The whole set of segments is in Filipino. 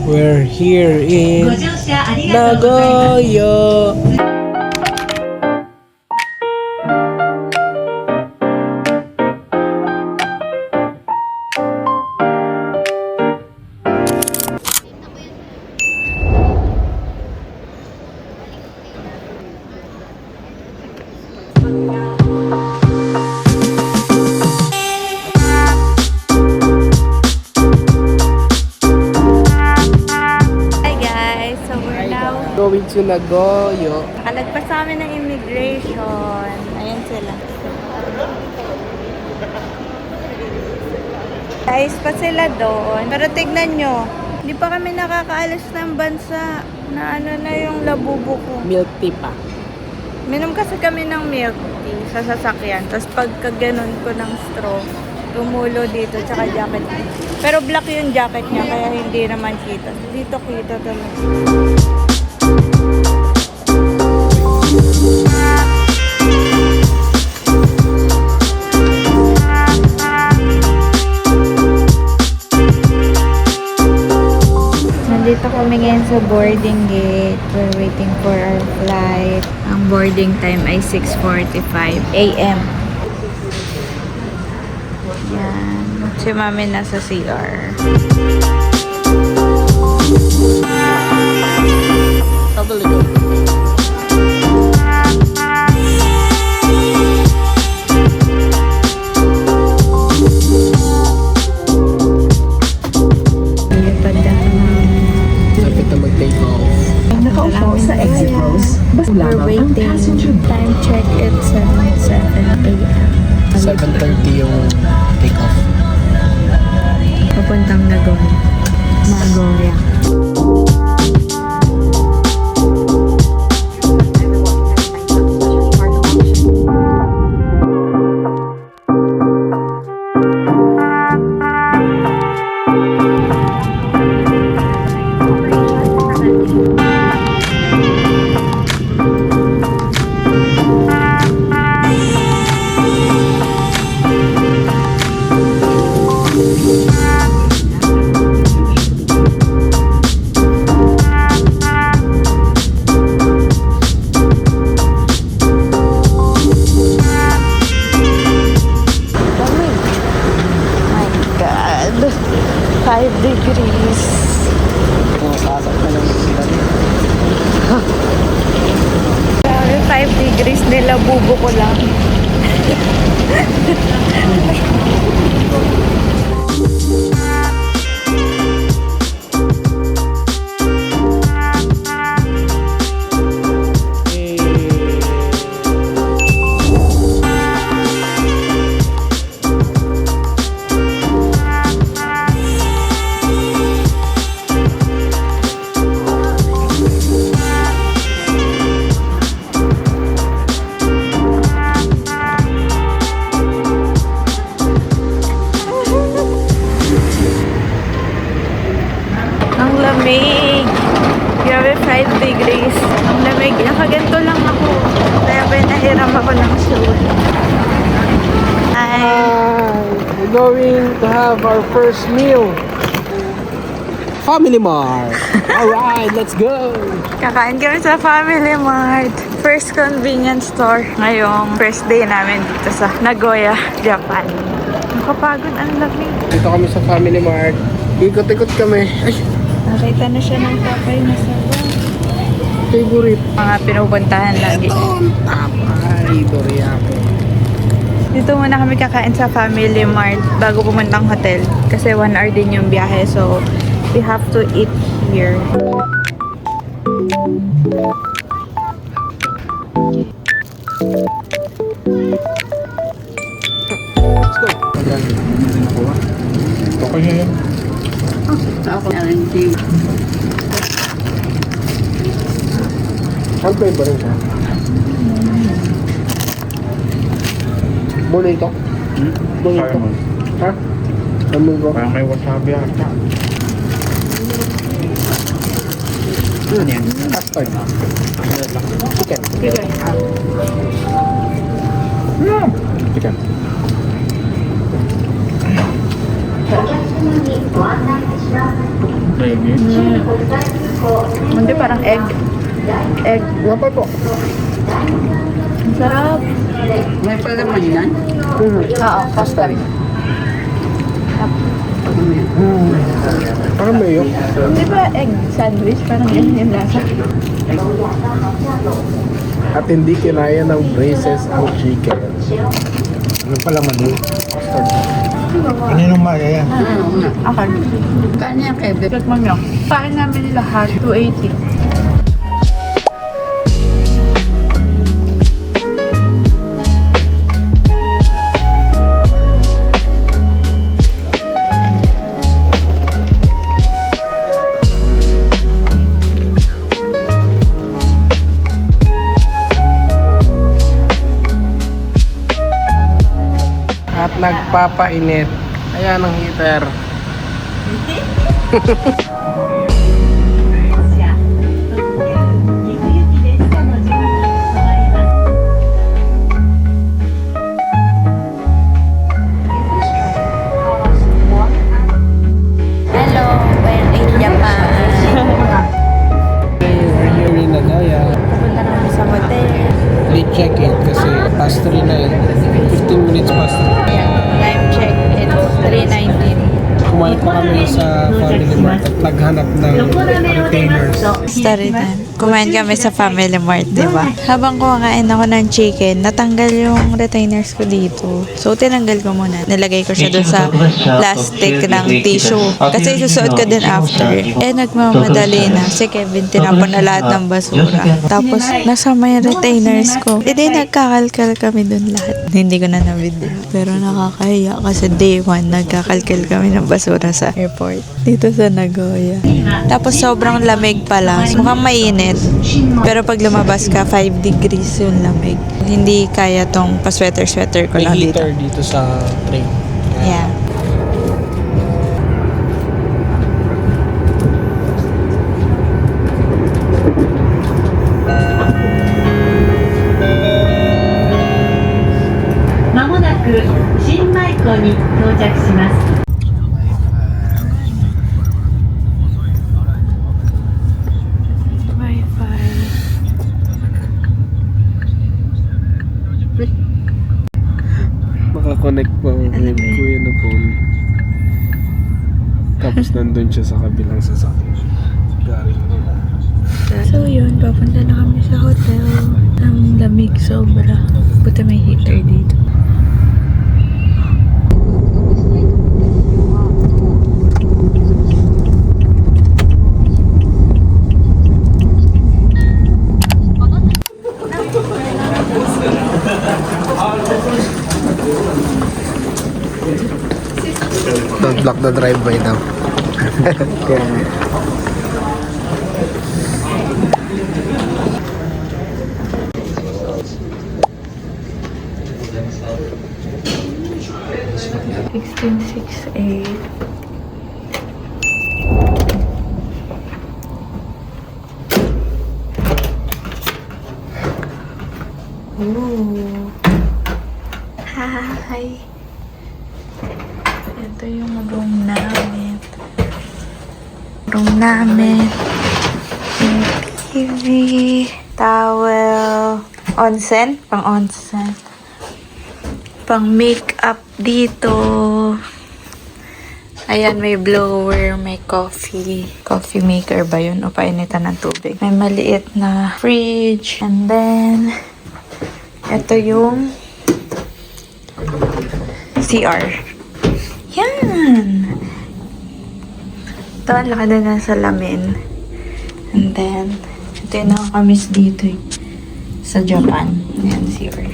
We're here in Nagoya. Going to Nagoya. Nakalagpas sa amin ng immigration. Ayan sila. Guys, pa sila doon. Pero tignan nyo, hindi pa kami nakakaalis ng bansa na ano na yung labubo ko. Milk tea pa. Minom kasi kami ng milk tea sa sasakyan. Tapos pagka ganun ko ng straw, tumulo dito, tsaka jacket niya. Pero black yung jacket niya, kaya hindi naman kita. Dito kita talaga. Nandito kami ngayon sa boarding gate. We're waiting for our flight. Ang boarding time ay 6:45 AM. Yan. Si Mami nasa CR. We're waiting. Time check at 7 AM. 7:30 yung take off. Papuntang Nagoya. Degrees. Grabe, 5 degrees nila bubo ko lang. Ang lamig. Grabe, 5 degrees. Ang lamig. Nakaganto lang ako. Kaya ba nahiram ako ng shoes. We're going to have our first meal. Family Mart. Alright, let's go. Kakain kami sa Family Mart. First convenience store. Ngayong first day namin dito sa Nagoya, Japan. Nakapagod, ang lamig. Dito kami sa Family Mart. Ikot-ikot kami. Ay, Nakita na siya ng papay na sabaw. favorite. Mga pinupuntahan lagi. Tapay, Doriaco. Dito muna kami kakain sa Family Mart bago pumuntang hotel. Kasi 1 hour din yung biyahe. So, we have to eat here. Let's go. Okay na yan. Ang flavor rin siya. Bonito? Bonito? Ha? Ano ba? Parang may wasabi ata. Ano yan? Custard. Chicken. Chicken. Gravy. Hindi, parang egg. Egg. Wapay po. Ang sarap. May palaman yan? Oo, pasta rin. Parang mayo. Hindi ba egg sandwich? Parang ganyan yung lasa. At hindi kinaya ng braces ang chicken. Ano pala mali? Kanino maya yan? Akal. Kanya kebe. Tikman nyo. Kain namin lahat. 280. At nagpapainit. Ayan ang heater. Hello, we're in Japan. We're here in Nagaya. Punta namin sa hotel. Late check-in kasi past 3 na yun. 15 minutes past 3. Time check. It's 3:19. Kumain pa kami sa Family Mart at naghanap ng retainers. Story time. Kumain kami sa Family Mart, di ba? Habang kumakain ako ng chicken, natanggal yung retainers ko dito. So, tinanggal ko muna. Nilagay ko siya dun sa plastic ng tissue. Kasi susuot ko din after. Eh, nagmamadali na. Si Kevin, tinapon na lahat ng basura. Tapos, nasama yung retainers ko. Hindi, nagkakalkal kami dun lahat. Hindi ko na na-video. Pero nakakahiya kasi day 1, nagkakalkal kami ng basura sa airport. Dito sa Nagoya. Tapos, sobrang lamig pala. Mukhang mainit. Pero pag lumabas ka, 5 degrees yung lamig. Hindi kaya tong pa-sweater-sweater ko May lang dito. heater dito sa train. Yeah. Wi-Fi. Nakakonect pa ako kay Kuya na phone. Tapos nandun siya sa kabilang sasakyan. Galing nila. So yun, papunta na kami sa hotel. Ang lamig sobra. Buti may heater dito. Don't block the driveway daw. Kaya nga. Ooh. Hi. Ito yung room namin. May TV, towel, onsen, pang onsen. Pang makeup dito. Ayan, may blower, may coffee. Coffee maker ba yun? O painitan ng tubig. May maliit na fridge. And then, ito yung CR. Yan! Ito, ang laki na ng salamin. And then, ito yung nakakamiss dito eh. Sa Japan. Yan, CR.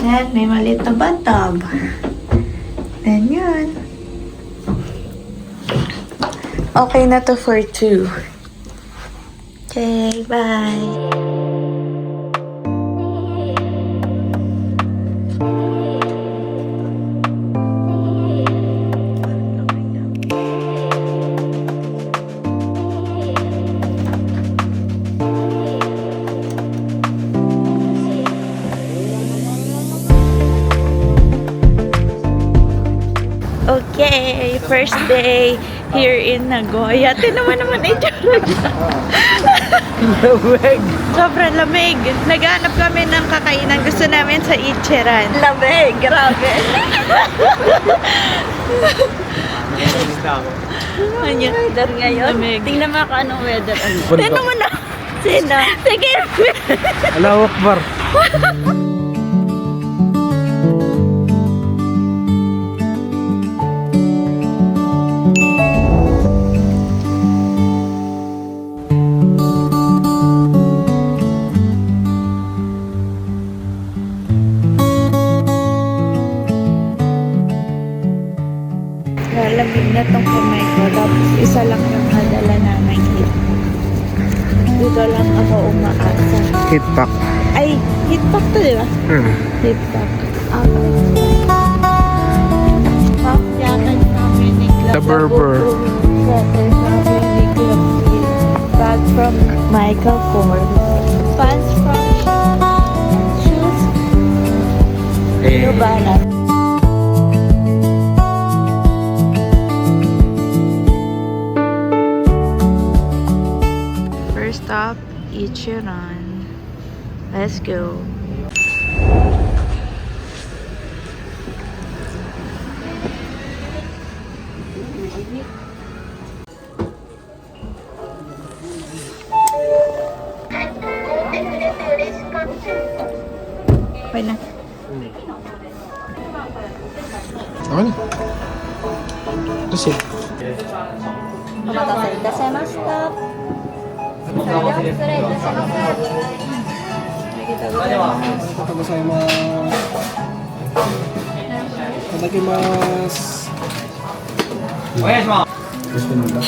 Then, may maliit na bathtub. Then, yun. Okay na to for 2. Okay, bye! Okay, first day here in Nagoya. Tinaman naman itsura niya. Lamig. Sobrang lamig. Naghanap kami ng kakainan. Gusto namin sa Ichiran. Lamig. Grabe. Ano yung weather ngayon? Lamig. Tingnan mo kung anong weather. Tingnan mo na. Sino? Sige. Allahu Akbar. Lalamig na tong kamay ko. Tapos isa lang yung nadala namin hit. Dito lang ako umaasa. Hit pack. Ay, hit pack to, di ba? Hit pack. Half jacket namin ni Club. The Berber. Sweater namin ni Club. Bag from Michael Kors. Pants from Shoes. New Balance. First stop, Ichiran. Let's go. Okay na. Ano na? Kasi. お待たせいたしました。失礼いたします。ありがとうございます。 Itadakimasu. Gusto mo ba?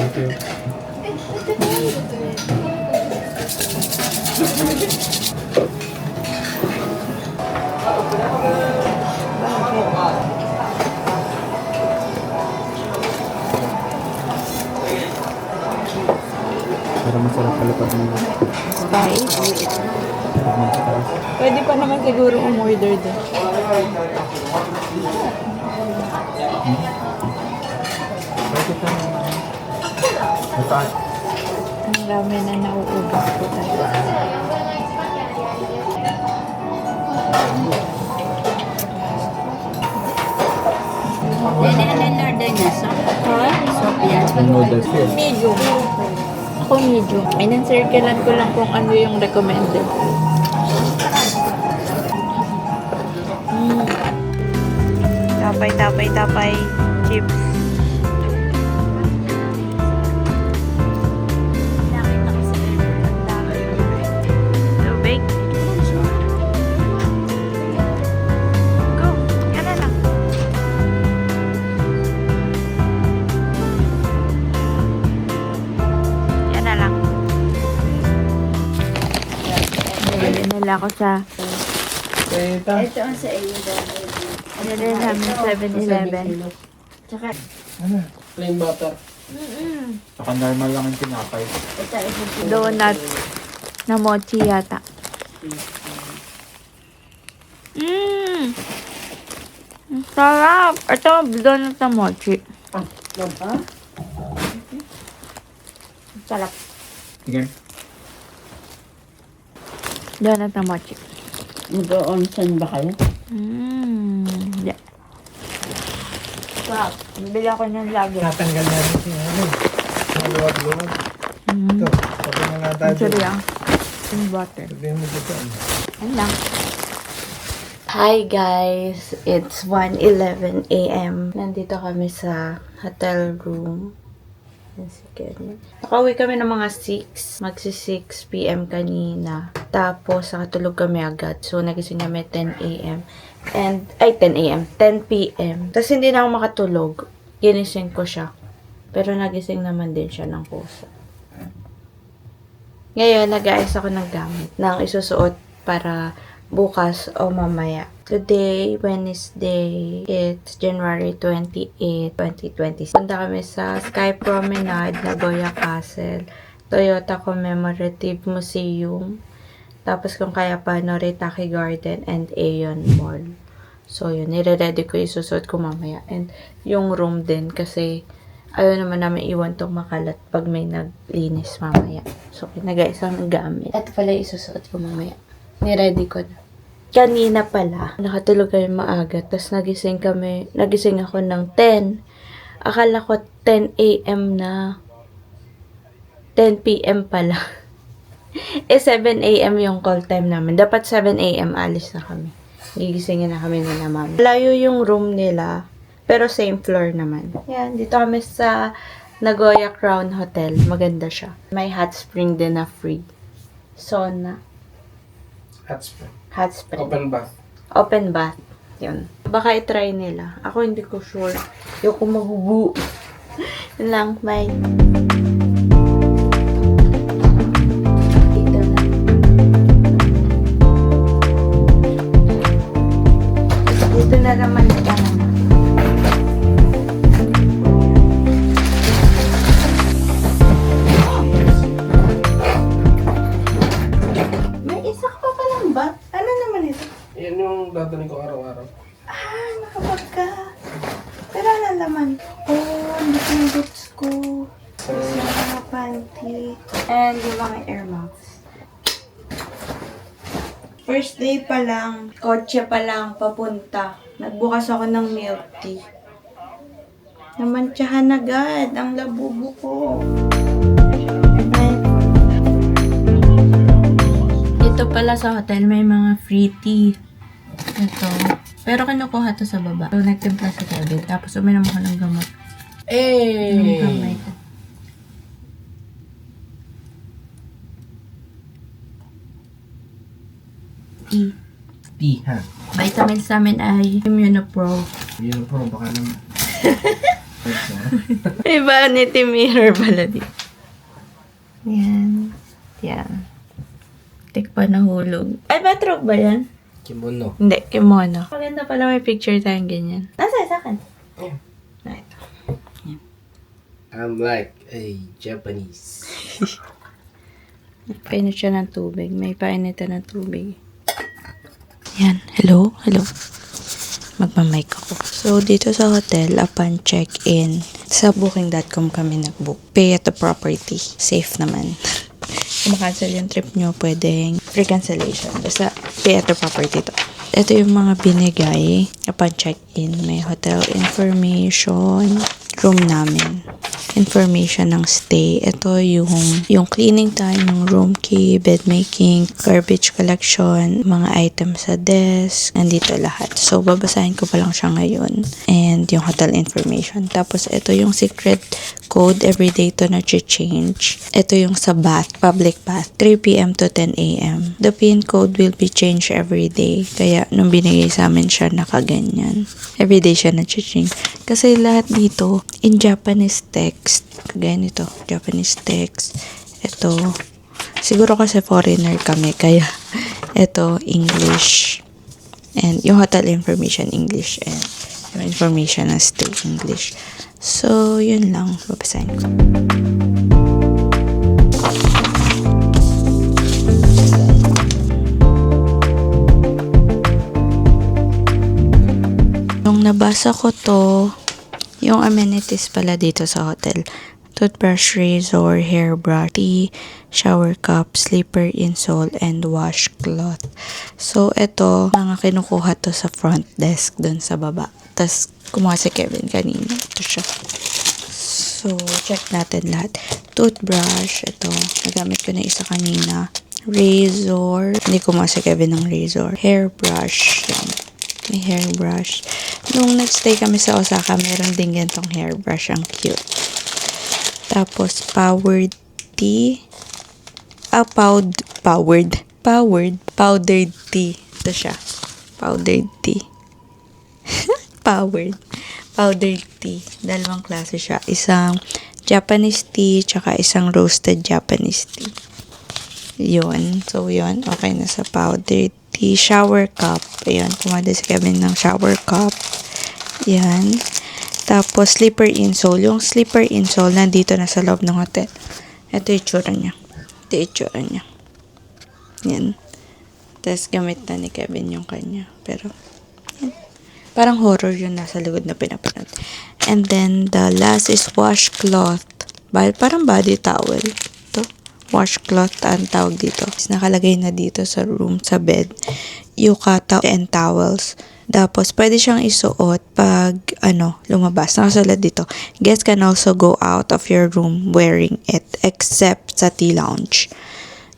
Thank you. Para masarap palipad mo. Spice. Pwede pa naman siguro umorder din. Ang dami na nauubos ko talaga. Ano order niya? Soap yan. Noodles yun. Medium. Ako medium. Inan-circulan ko lang kung ano yung recommended. Tapay, tapay, tapay. Chips. Tubig. Go. Yan na lang. Yan na lang. Nilili nila ako sa Teta. Ito ang sa iyo. nilili namin 7-Eleven. Tsaka, Ano? Plain butter. Saka normal lang yung tinapay. Donut na mochi yata. Ang sarap! Ito, donut na mochi. Sarap. Sige. Donut na mochi. mag-onsen ba kayo? Hindi. Sarap. Bibili ako niyan lagi. Natanggal na rin siya. Ano? Maluwag-luwag. Ito. Sabi na nga tayo. Ang sarap. Yung butter. Sabihin mo dito. Ayun lang. Hi guys! It's 1:11 a.m. Nandito kami sa hotel room. Nakauwi kami ng mga 6. Magsi 6 p.m. kanina. Tapos, nakatulog kami agad. So, nagising kami 10 a.m. And, ay, 10 a.m. 10 p.m. Tapos, hindi na ako makatulog. Ginising ko siya. Pero, nagising naman din siya ng kusa. Ngayon, nag-aayos ako ng gamit. Nang isusuot para bukas o mamaya. Today, Wednesday, it's January 28, 2020. Punta kami sa Sky Promenade, Nagoya Castle. Toyota Commemorative Museum. Tapos kung kaya pa, Noritake Garden and Aeon Mall. So, yun. Nire-ready ko isusuot ko mamaya. And yung room din kasi ayaw naman namin iwan tong makalat pag may naglinis mamaya. So, nag-isa ng gamit. At pala isusuot ko mamaya. Ni-ready ko na. Kanina pala, nakatulog kami maaga. Tapos nagising ako ng 10. Akala ko 10 a.m. na. 10 p.m. pala. 7 a.m. yung call time namin. Dapat 7 a.m. alis na kami. Gigisingin na kami nila mami. Layo yung room nila, pero same floor naman. Yan, dito kami sa Nagoya Crown Hotel. Maganda siya. May hot spring din na free. Sauna. Hot spring. Hot spring. Open bath. Open bath. Yun. Baka i-try nila. Ako hindi ko sure. Yung mabubu. Yun lang. Bye. Dito na. Dito na naman ito naman. May isa ka pa palang ba? Ano naman ito? Yan yung dadalhin ko araw-araw. Ah, nakapag ka. Pero ano naman? Oh, hindi ko yung boots ko. Tapos yung mga panty. And yung mga Air Max. First day pa lang, kotse pa lang, papunta. Nagbukas ako ng milk tea. Namantsahan agad ang labubo ko. Dito pala sa hotel, may mga free tea. Ito. Pero kinukuha to sa baba. So, nagtimpla sa tabi. Tapos, uminom ako ng gamot. Yung kamay ko. Tea. Tea, ha? Vitamins namin ay Immunopro. Yun po, baka naman. May vanity mirror pala dito. Yan. Yan. Tik pa nahulog. Ay, batrog ba yan? Kimono. Hindi, kimono. Maganda pala may picture tayong ganyan. Nasa sa akin? Yeah. Na ito. I'm like a Japanese. Painit siya ng tubig. May painitan ng tubig. Yan. Hello? Hello? Magmamic ako. So, dito sa hotel, upon check-in, sa booking.com kami nag-book. Pay at the property. Safe naman. Kung makancel yung trip nyo, pwedeng free cancellation. Basta, pay at the property to. Ito yung mga binigay upon check-in. May hotel information, room namin, information ng stay. Ito yung cleaning time, yung room key, bed making, garbage collection, mga items sa desk, nandito lahat. So, babasahin ko pa lang siya ngayon. And yung hotel information. Tapos, ito yung secret code. Everyday to na change. Ito yung sa bath, public bath, 3 p.m. to 10 a.m. The PIN code will be changed every day. Kaya, nung binigay sa amin siya, nakaganyan. Everyday siya na change. Kasi lahat dito, in Japanese text. Kagaya nito, Japanese text. Ito, siguro kasi foreigner kami, kaya ito, English. And yung hotel information, English. And yung information na stay, English. So, yun lang. Babasahin ko. Nung nabasa ko to, yung amenities pala dito sa hotel. Toothbrush, razor, hairbrush, tea, shower cup, slipper insole, and washcloth. So, ito, mga kinukuha to sa front desk dun sa baba. Tapos, kumuha si Kevin kanina. Ito siya. So, check natin lahat. Toothbrush, ito. Nagamit ko na isa kanina. Razor. Hindi kumuha si Kevin ng razor. Hairbrush. Yan. May hairbrush. Nung nagstay kami sa Osaka, meron din gantong hairbrush. Ang cute. Tapos, powdered tea. Powdered tea. Ito siya. Powdered tea. Powdered tea. Dalawang klase siya. Isang Japanese tea, tsaka isang roasted Japanese tea. Yun. So, yun. Okay na sa powdered tea. Shower cup. Ayun. Kumada si Kevin ng shower cup. Yan. Tapos, slipper insole. Yung slipper insole, nandito na sa loob ng hotel. Ito yung itsura niya. Ito yung itsura niya. Yan. Tapos gamit na ni Kevin yung kanya. Pero, yan. Parang horror yung nasa likod na pinapanood. And then, the last is washcloth. Parang body towel. Ito. Washcloth ang tawag dito. Nakalagay na dito sa room, sa bed. Yukata and towels. Tapos, pwede siyang isuot pag, lumabas. Nakasulat dito. Guests can also go out of your room wearing it, except sa tea lounge.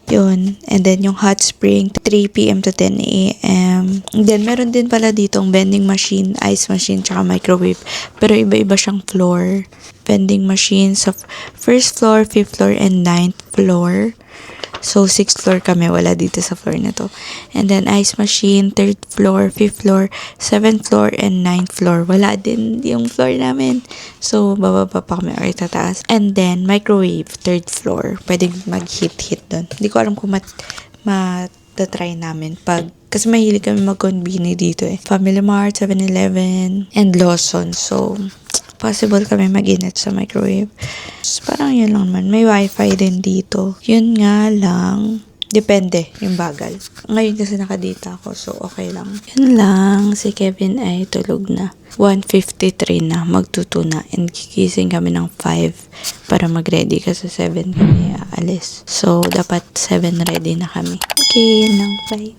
Yun. And then, yung hot spring, 3 p.m. to 10 a.m. And then, meron din pala ditong vending machine, ice machine, tsaka microwave. Pero iba-iba siyang floor. Vending machine sa first floor, 5th floor, and 9th floor. So, 6th floor kami. Wala dito sa floor na to. And then, ice machine, 3rd floor, 5th floor, 7th floor, and 9th floor. Wala din yung floor namin. So, bababa pa kami or tataas. And then, microwave, 3rd floor. Pwede mag-hit doon. Hindi ko alam kung matatry namin kasi mahilig kami mag-convene dito eh. Family Mart, 7-Eleven, and Lawson. So, possible kami mag-init sa microwave. So, parang yun lang naman. May wifi din dito. Yun nga lang. Depende yung bagal. Ngayon kasi nakadita ako, so okay lang. Yun lang. Si Kevin ay tulog na. 1:53 na. Magtuto na. And kikising kami ng 5 para mag-ready kasi 7 kami aalis. So, dapat 7 ready na kami. Okay, yun lang. Bye.